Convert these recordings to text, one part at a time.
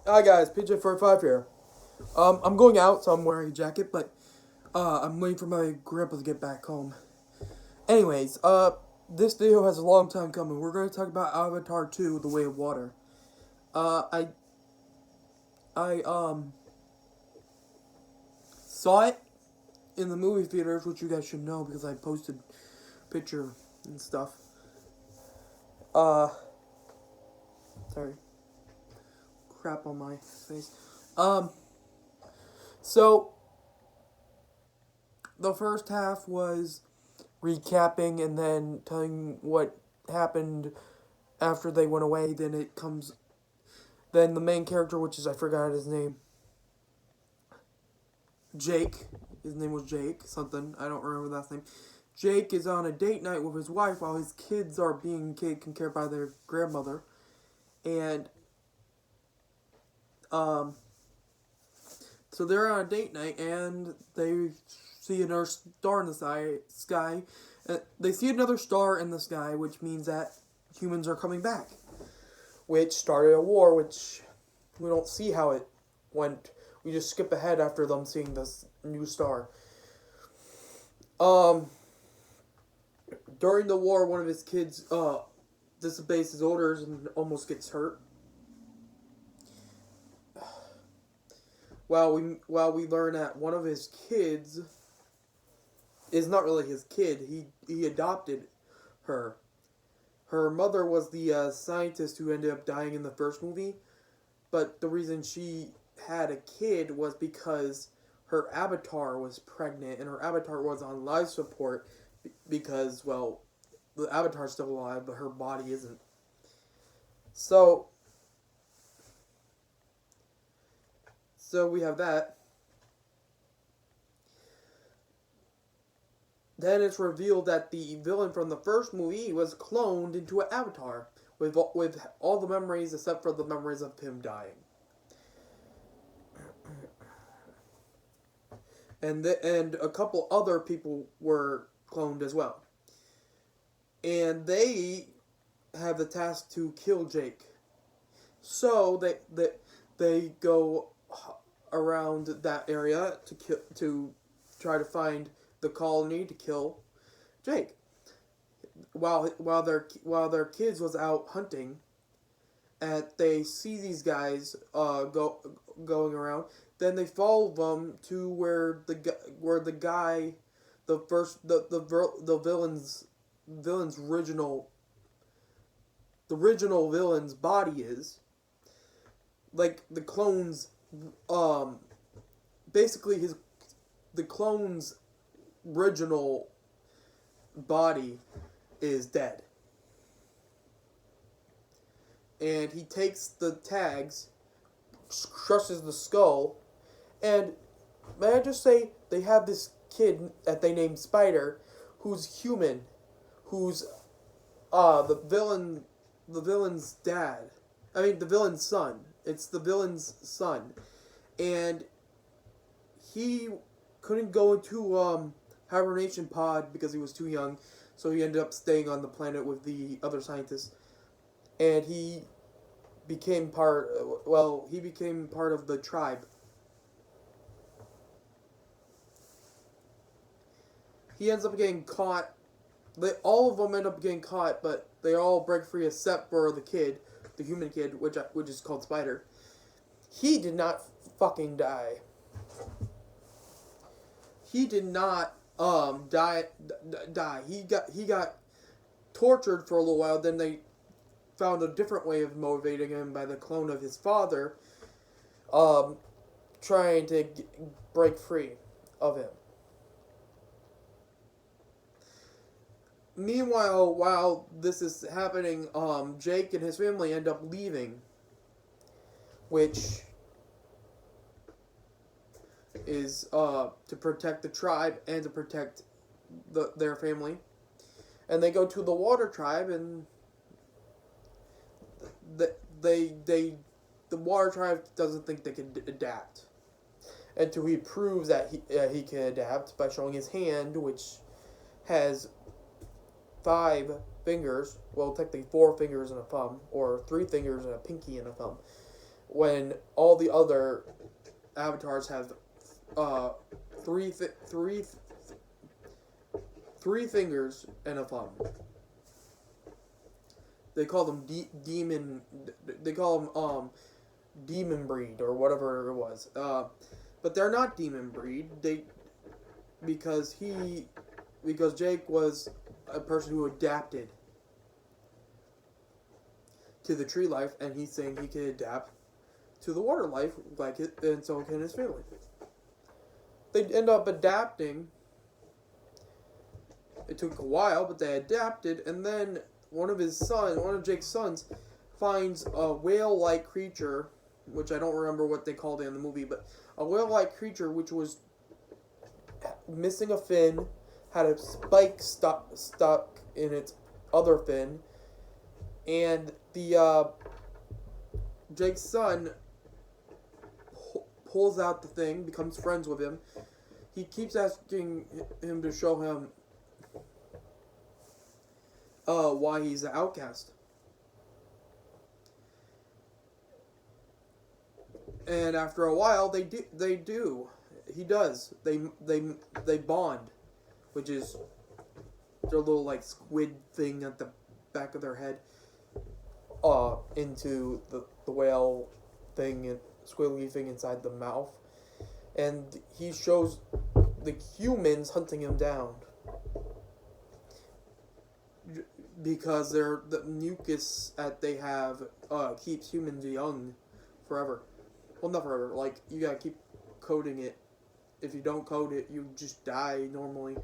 Hi guys, PJ45 here. I'm going out, so I'm wearing a jacket, but I'm waiting for my grandpa to get back home. Anyways, this video has a long time coming. We're going to talk about Avatar 2: The Way of Water. Uh, I I saw it in the movie theaters, which you guys should know because I posted picture and stuff. Uh, sorry, crap on my face. Um, so the first half was recapping and then telling what happened after they went away. Then the main character, which is, I forgot his name, Jake. His name was Jake something. I don't remember that name. Jake is on a date night with his wife while his kids are being taken care of by their grandmother, and um, so they're on a date night and they see another star in the sky. They see another star in the sky, which means that humans are coming back, which started a war, which we don't see how it went. We just skip ahead after them seeing this new star. Um, During the war, one of his kids disobeys his orders and almost gets hurt. While we learn that one of his kids is not really his kid. He adopted her. Her mother was the scientist who ended up dying in the first movie, but the reason she had a kid was because her avatar was pregnant and her avatar was on life support because, well, the avatar's still alive, but her body isn't. So, so we have that. Then it's revealed that the villain from the first movie was cloned into an avatar with all the memories except for the memories of him dying. And a couple other people were cloned as well. And they have the task to kill Jake. So they go around that area to try to find the colony to kill Jake. While their kids was out hunting, and they see these guys going around. Then they follow them to where the guy, the villain's original villain's body is, like the clone's um basically his the clone's original body is dead. And he takes the tags, crushes the skull, and may I just say, they have this kid that they named Spider, who's human, who's the villain's dad. I mean, the villain's son. It's the villain's son, and he couldn't go into hibernation pod because he was too young, so he ended up staying on the planet with the other scientists, and he became part of the tribe. He ends up getting caught. All of them end up getting caught, but they all break free except for the kid, the human kid, which is called Spider. He did not fucking die. He did not die. He got tortured for a little while. Then they found a different way of motivating him by the clone of his father, trying to break free of him. Meanwhile, while this is happening, Jake and his family end up leaving, which is to protect the tribe and to protect their family. And they go to the water tribe, and the water tribe doesn't think they can adapt. Until he proves that he can adapt by showing his hand, which has 5 fingers. Well, technically 4 fingers and a thumb, or 3 fingers and a pinky and a thumb. when all the other avatars have uh, three th- three th- three fingers and a thumb. They call them demon. They call them demon breed or whatever it was. But they're not demon breed. Because Jake was a person who adapted to the tree life, and he's saying he can adapt to the water life like it, and so can his family. They end up adapting. It took a while, but they adapted, and then one of Jake's sons, finds a whale-like creature, which I don't remember what they called it in the movie, but a whale-like creature which was missing a fin, had a spike stuck in its other fin, and the Jake's son pulls out the thing, becomes friends with him. He keeps asking him to show him why he's an outcast. And after a while, they do. He does. They bond, which is their little like squid thing at the back of their head, into the whale thing and squiggly thing inside the mouth, and he shows the humans hunting him down because the mucus that they have keeps humans young forever. Well, not forever. Like, you gotta keep coating it. If you don't coat it, you just die normally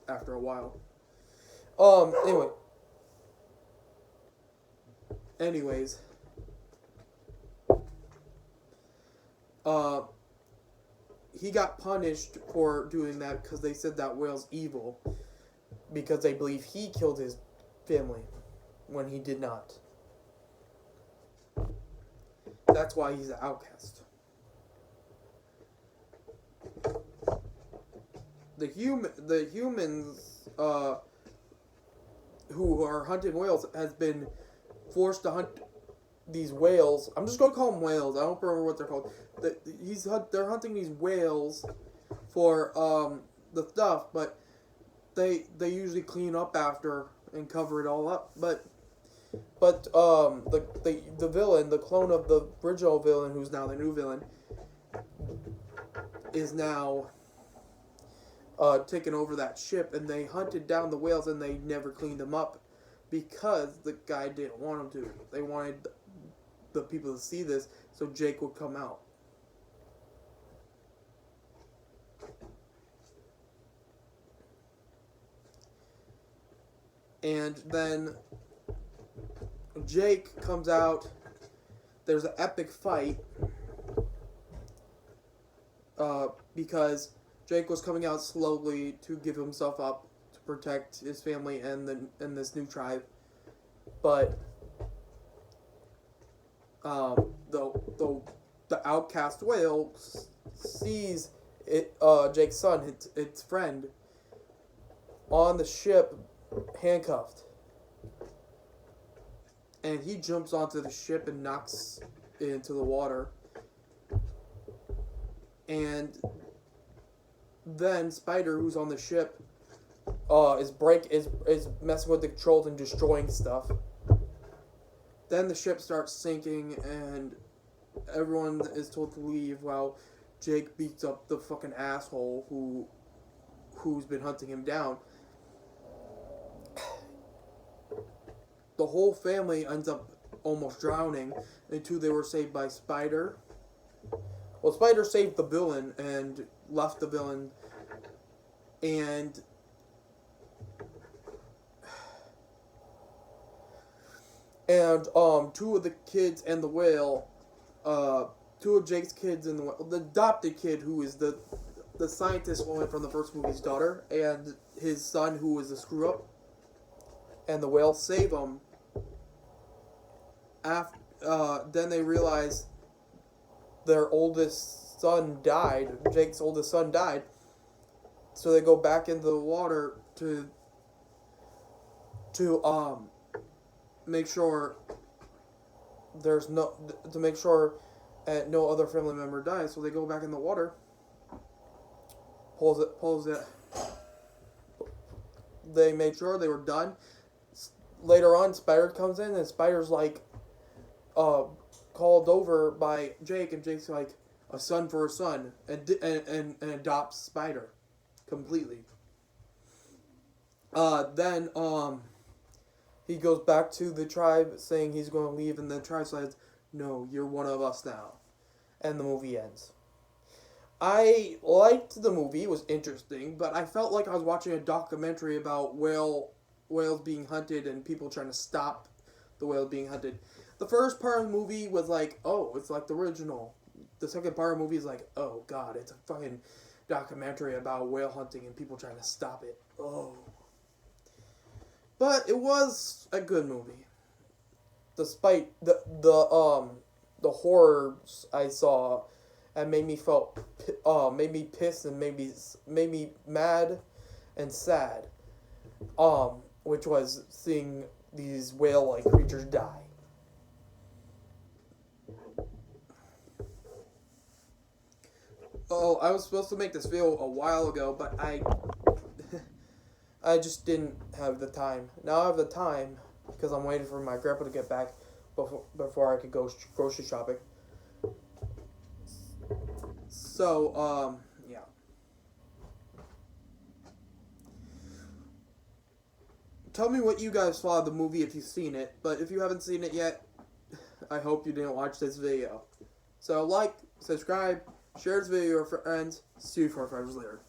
after a while. Anyway. Anyways. He got punished for doing that because they said that whale's evil. Because they believe he killed his family when he did not. That's why he's an outcast. The humans who are hunting whales has been forced to hunt these whales. I'm just gonna call them whales. I don't remember what they're called. They're hunting these whales for the stuff, but they usually clean up after and cover it all up. But the villain, the clone of the original villain, who's now the new villain, is now taken over that ship, and they hunted down the whales, and they never cleaned them up because the guy didn't want them to. They wanted the people to see this so Jake would come out. And then Jake comes out. There's an epic fight because Jake was coming out slowly to give himself up to protect his family and this new tribe, but the outcast whale sees Jake's son, its friend, on the ship, handcuffed, and he jumps onto the ship and knocks it into the water. And then Spider, who's on the ship, is messing with the controls and destroying stuff. Then the ship starts sinking, and everyone is told to leave while Jake beats up the fucking asshole who's been hunting him down. The whole family ends up almost drowning until they were saved by Spider. Well, Spider saved the villain and left the villain, and two of the kids and the whale, two of Jake's kids and the adopted kid, who is the scientist woman from the first movie's daughter, and his son, who is a screw up, and the whale save him. Then they realize their oldest son died. Jake's oldest son died. So they go back into the water to make sure there's no to make sure no other family member dies. So they go back in the water, pulls it. They made sure they were done. Later on, Spider comes in and Spider's like, called over by Jake, and Jake's like, a son for a son, and adopts Spider completely. Then he goes back to the tribe saying he's going to leave, and the tribe says, "No, you're one of us now," and the movie ends. I liked the movie; it was interesting, but I felt like I was watching a documentary about whales being hunted and people trying to stop the whales being hunted. The first part of the movie was like, oh, it's like the original. The second part of the movie is like, oh god, it's a fucking documentary about whale hunting and people trying to stop it. Oh. But it was a good movie. Despite the horrors I saw, and made me pissed and made me mad and sad. Which was seeing these whale-like creatures die. Oh, I was supposed to make this video a while ago, but I just didn't have the time. Now I have the time because I'm waiting for my grandpa to get back before I could go grocery shopping. So, yeah. Tell me what you guys thought of the movie if you've seen it, but if you haven't seen it yet, I hope you didn't watch this video. So, like, subscribe, share this video with your friends, see you 4 5 years later.